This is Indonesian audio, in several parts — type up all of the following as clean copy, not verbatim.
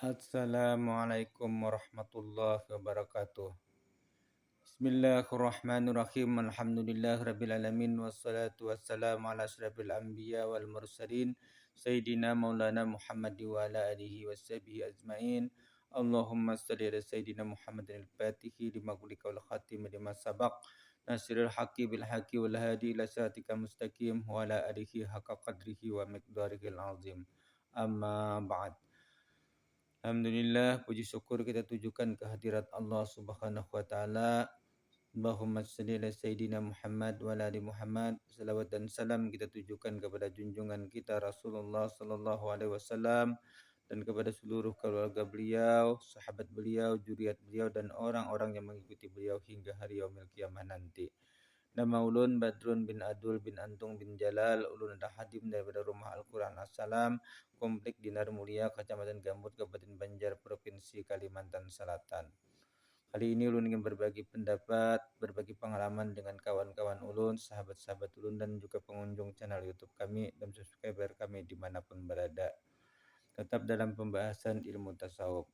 Assalamualaikum warahmatullahi wabarakatuh. Bismillahirrahmanirrahim. Alhamdulillahirabbil alamin wassalatu wassalamu ala asyrafil anbiya wal mursalin sayyidina maulana Muhammad wa ala alihi washabihi ajmain. Allahumma shalli ala sayyidina Muhammadin al-fatihi lima ghulika wal khatim lima sabaq nasiril haqqi bil haqqi wal hadi ila siratikal mustaqim wa ala alihi haqqa qadrihi wa miqdarihil azim. Amma ba'd. Alhamdulillah, puji syukur kita tujukan kehadirat Allah Subhanahu wa taala. Allahumma shalli ala sayyidina Muhammad wa ala ali Muhammad. Salawat dan salam kita tujukan kepada junjungan kita Rasulullah sallallahu alaihi wasallam dan kepada seluruh keluarga beliau, sahabat beliau, zuriat beliau dan orang-orang yang mengikuti beliau hingga hari yaumil qiyamah nanti. Nama ulun Badrun bin Adul bin Antung bin Jalal. Ulun adalah hadim daripada Rumah Al-Quran Assalam, Komplek Dinar Mulia, Kecamatan Gambut, Kabupaten Banjar, Provinsi Kalimantan Selatan. Kali ini ulun ingin berbagi pendapat, berbagi pengalaman dengan kawan-kawan ulun, sahabat-sahabat ulun dan juga pengunjung channel YouTube kami dan subscriber kami dimanapun berada. Tetap dalam pembahasan ilmu tasawuf.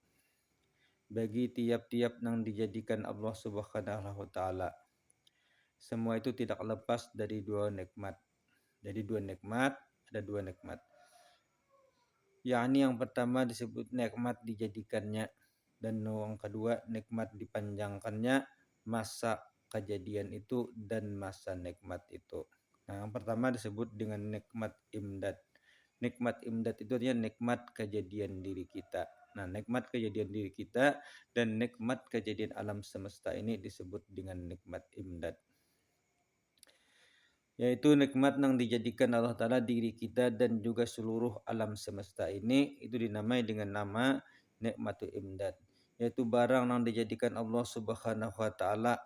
Bagi tiap-tiap yang dijadikan Allah Subhanahu wa taala, semua itu tidak lepas dari dua nikmat. Jadi ada dua nikmat. Yakni yang pertama disebut nikmat dijadikannya dan yang kedua nikmat dipanjangkannya masa kejadian itu dan masa nikmat itu. Nah, yang pertama disebut dengan nikmat imdad. Nikmat imdad itu artinya nikmat kejadian diri kita. Nah, nikmat kejadian diri kita dan nikmat kejadian alam semesta ini disebut dengan nikmat imdad. Yaitu nikmat yang dijadikan Allah Ta'ala diri kita dan juga seluruh alam semesta ini, itu dinamai dengan nama nikmatul imdad, yaitu barang yang dijadikan Allah Subhanahu wa taala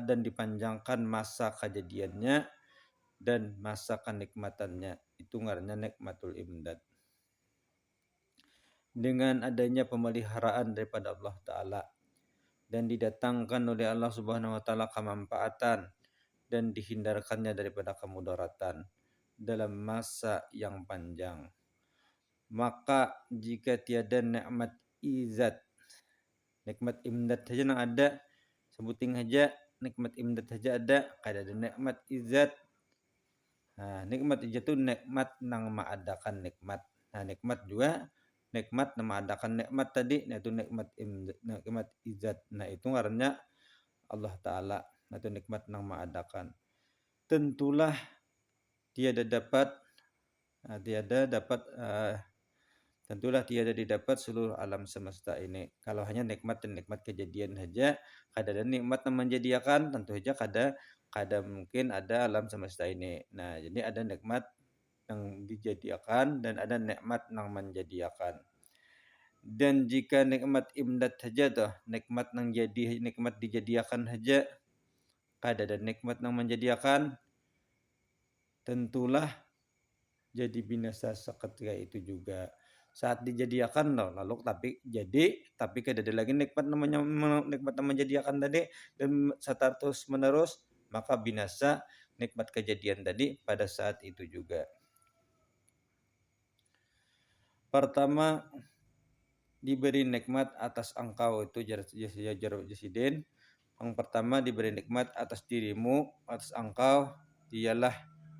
dan dipanjangkan masa kejadiannya dan masa kenikmatannya, itu ngarannya nikmatul imdad. Dengan adanya pemeliharaan daripada Allah Ta'ala dan didatangkan oleh Allah Subhanahu wa taala kemanfaatan dan dihindarkannya daripada kemudaratan dalam masa yang panjang. Maka jika tiada nikmat izat, nikmat imdad saja yang ada, sebuting saja nikmat imdad saja ada, kada ada nikmat izat. Nah, nikmat izat itu nikmat yang mengadakan nikmat. Nah, nikmat juga nikmat yang mengadakan nikmat tadi, yaitu nikmat imdad, nikmat izat. Nah, itu ngarannya Allah Ta'ala, atau nikmat yang mengadakan. Tentulah tiada didapat seluruh alam semesta ini. Kalau hanya nikmat dan nikmat kejadian saja, kada ada nikmat yang menjadikan, tentu saja kada mungkin ada alam semesta ini. Nah, jadi ada nikmat yang dijadikan dan ada nikmat yang menjadikan. Dan jika nikmat imdad saja toh, nikmat yang jadi, nikmat dijadikan saja, kada ada nikmat yang menjadikan, tentulah jadi binasa seketika itu juga. Saat dijadikan lalu tapi kada ada lagi nikmat namanya nikmat yang menjadikan tadi dan terus menerus, maka binasa nikmat kejadian tadi pada saat itu juga. Pertama, diberi nikmat atas engkau, itu jasidin. Yang pertama diberi nikmat atas dirimu, atas engkau, ialah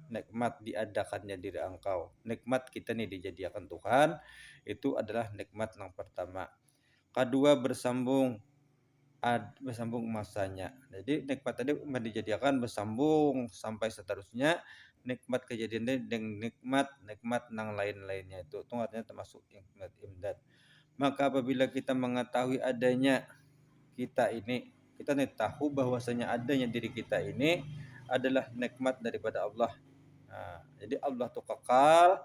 nikmat diadakannya diri engkau. Nikmat kita nih dijadikan Tuhan, itu adalah nikmat yang pertama. Kedua, bersambung masanya. Jadi nikmat tadi dijadikan bersambung sampai seterusnya. Nikmat kejadian dan nikmat yang lain-lainnya itu artinya termasuk nikmat imdad. Maka apabila kita mengetahui adanya kita nih tahu bahwasanya adanya diri kita ini adalah nikmat daripada Allah. Nah, jadi Allah itu kekal,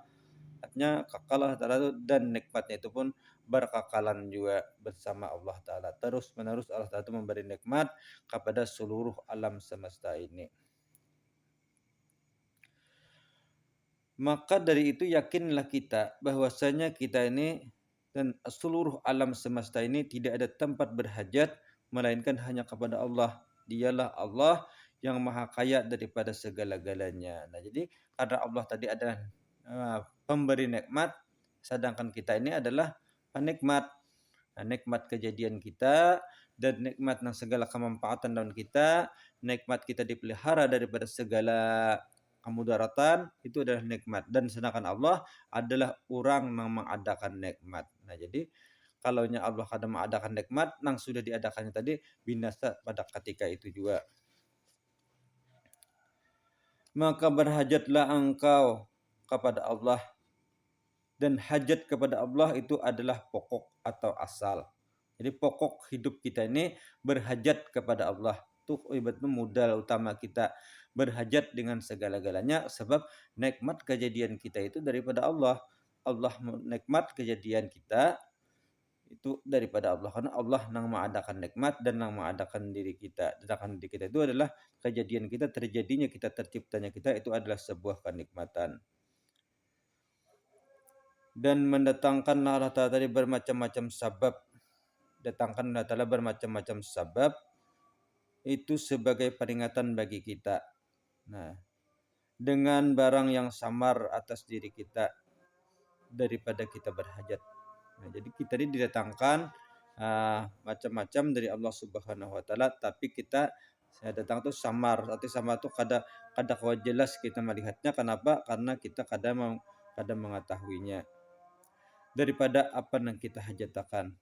artinya kekal Allah Ta'ala itu, dan nikmatnya itu pun berkekalan juga bersama Allah Ta'ala. Terus menerus Allah Ta'ala itu memberi nikmat kepada seluruh alam semesta ini. Maka dari itu yakinlah kita bahwasanya kita ini dan seluruh alam semesta ini tidak ada tempat berhajat melainkan hanya kepada Allah. Dialah Allah yang maha kaya daripada segala-galanya. Nah, jadi karena Allah tadi adalah pemberi nikmat, Sedangkan kita ini adalah penikmat. Nah, nikmat kejadian kita dan nikmat ng segala kemanfaatan daun kita, nikmat kita dipelihara daripada segala kemudaratan, itu adalah nikmat. Dan sedangkan Allah adalah orang yang mengadakan nikmat. Nah, jadi kalaunya Allah kadang mengadakan nikmat, yang sudah diadakannya tadi binasa pada ketika itu juga. Maka berhajatlah engkau kepada Allah, dan hajat kepada Allah itu adalah pokok atau asal. Jadi pokok hidup kita ini berhajat kepada Allah. Itu ibaratnya modal utama kita berhajat dengan segala-galanya, sebab nikmat kejadian kita itu daripada Allah. Allah nikmat kejadian kita itu daripada Allah, karena Allah yang mengadakan nikmat dan yang mengadakan diri kita. Sedangkan diri kita itu adalah kejadian kita, terjadinya kita, terciptanya kita, itu adalah sebuah kenikmatan. Dan mendatangkanlah Allah Ta'ala tadi bermacam-macam sabab. Datangkan Allah Ta'ala bermacam-macam sabab itu sebagai peringatan bagi kita. Nah, dengan barang yang samar atas diri kita daripada kita berhajat. Nah, jadi kita ini didatangkan macam-macam dari Allah Subhanahu wa taala, tapi kita saya datang tuh samar. Arti samar tuh kada jelas kita melihatnya. Kenapa? Karena kita kada mengetahuinya daripada apa yang kita hajatakan.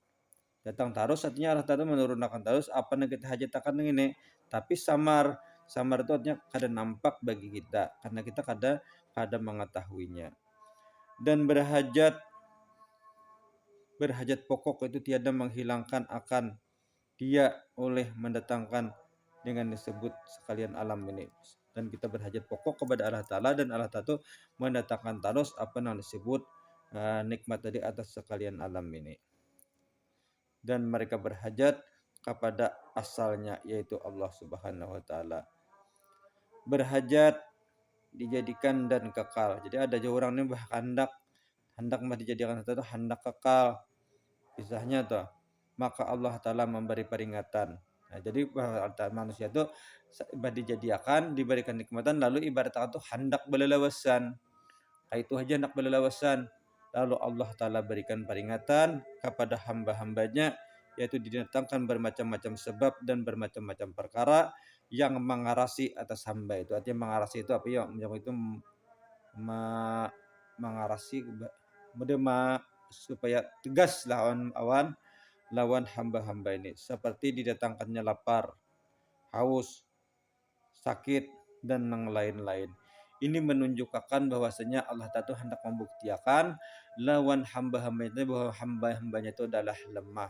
Datang tarus artinya Allah Ta'ala menurunkan tarus apa yang kita hajatakan ini, tapi samar itu artinya kada nampak bagi kita karena kita kada mengetahuinya. Dan berhajat pokok itu tiada menghilangkan akan dia oleh mendatangkan dengan disebut sekalian alam ini. Dan kita berhajat pokok kepada Allah Ta'ala, dan Allah Ta'ala mendatangkan tarus apa yang disebut nikmat tadi atas sekalian alam ini. Dan mereka berhajat kepada asalnya, yaitu Allah Subhanahu wa taala. Berhajat dijadikan dan kekal. Jadi ada juga orang ini hendak mah dijadikan itu hendak kekal. Kisahnya tuh, maka Allah Ta'ala memberi peringatan. Nah, jadi manusia itu dijadikan, diberikan nikmatan, lalu ibaratkan itu hendak belelawasan. Itu aja hendak belelawasan. Lalu Allah Ta'ala berikan peringatan kepada hamba-hambanya, yaitu didatangkan bermacam-macam sebab dan bermacam-macam perkara yang mengarasi atas hamba itu. Artinya mengarasi itu apa ya? Yang itu mengarasi supaya tegas lawan hamba-hamba ini. Seperti didatangkannya lapar, haus, sakit, dan yang lain-lain. Ini menunjukkan bahwasanya Allah Ta'ala hendak membuktikan lawan hamba-hamba itu bahwa hamba-hambanya itu adalah lemah,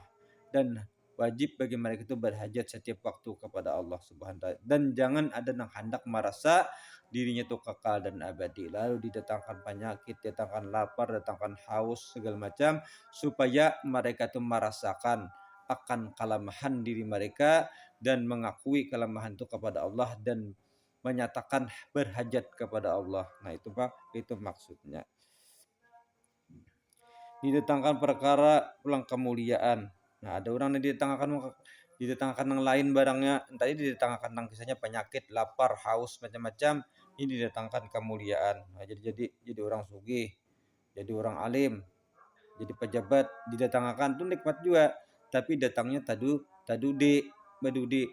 dan wajib bagi mereka itu berhajat setiap waktu kepada Allah Subhanahu wa taala, dan jangan ada yang hendak merasa dirinya itu kekal dan abadi, lalu didatangkan penyakit, didatangkan lapar, didatangkan haus, segala macam, supaya mereka itu merasakan akan kelemahan diri mereka dan mengakui kelemahan itu kepada Allah dan menyatakan berhajat kepada Allah. Nah, itu Pak, itu maksudnya. Didatangkan perkara pulang kemuliaan. Nah, ada orang yang didatangkan yang lain barangnya. Tadi didatangkan tentang kisahnya penyakit, lapar, haus, macam-macam. Ini didatangkan kemuliaan. Nah, jadi orang sugih, jadi orang alim, jadi pejabat, didatangkan tuh nikmat juga. Tapi datangnya tadudi.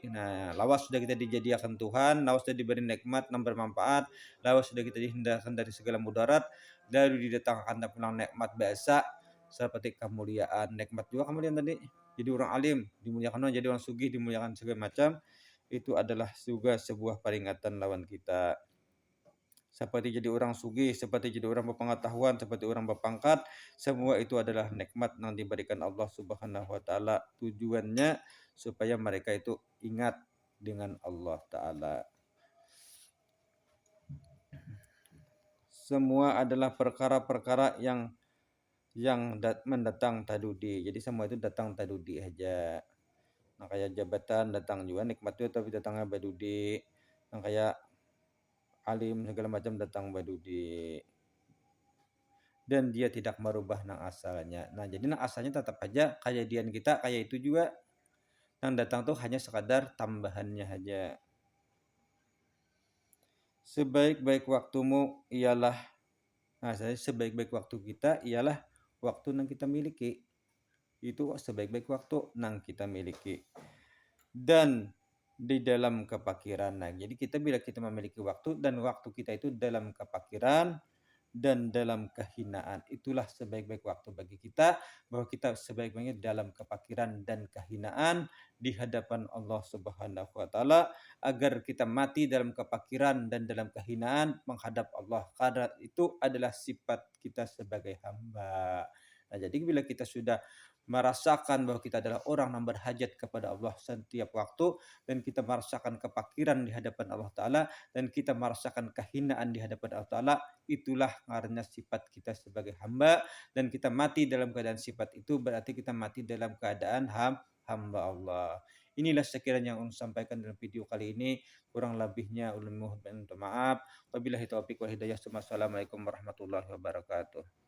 Nah, lawas sudah kita dijadikan Tuhan, lawas sudah diberi nikmat yang bermanfaat, lawas sudah kita dihindarkan dari segala mudarat, dari didatangkan pulang nikmat biasa seperti kemuliaan, nikmat juga kemuliaan tadi. Jadi orang alim dimuliakan, jadi orang sugih dimuliakan segala macam. Itu adalah juga sebuah peringatan lawan kita. Seperti jadi orang sugih, seperti jadi orang berpengetahuan, seperti orang berpangkat, semua itu adalah nikmat yang diberikan Allah Subhanahu wa taala. Tujuannya supaya mereka itu ingat dengan Allah Ta'ala. Semua adalah perkara-perkara yang mendatang tadudi. Jadi semua itu datang tadudi aja. Nah, kayak jabatan datang juga nikmat itu, tapi datangnya badudi. Nah, kayak alim segala macam datang badudi. Dan dia tidak merubah nang asalnya. Nah, jadi nang asalnya tetap aja kejadian kita kayak itu juga. Yang datang tuh hanya sekadar tambahannya aja. Sebaik-baik waktumu ialah, nah, sebaik-baik waktu kita ialah waktu yang kita miliki. Itu sebaik-baik waktu yang kita miliki. Dan di dalam kepakiran. Nah, jadi bila kita memiliki waktu dan waktu kita itu dalam kepakiran dan dalam kehinaan. Itulah sebaik-baik waktu bagi kita, bahwa kita sebaik-baiknya dalam kepakiran dan kehinaan di hadapan Allah Subhanahu wa taala, agar kita mati dalam kepakiran dan dalam kehinaan menghadap Allah. Karena itu adalah sifat kita sebagai hamba. Nah, jadi bila kita sudah merasakan bahwa kita adalah orang yang berhajat kepada Allah setiap waktu, dan kita merasakan kepakiran di hadapan Allah Ta'ala, dan kita merasakan kehinaan di hadapan Allah Ta'ala, itulah karena sifat kita sebagai hamba, dan kita mati dalam keadaan sifat itu berarti kita mati dalam keadaan hamba Allah. Inilah sekiranya yang saya sampaikan dalam video kali ini. Kurang lebihnya ulun mohon maaf. Wabillahi taufiq wal hidayah. Wassalamualaikum warahmatullahi wabarakatuh.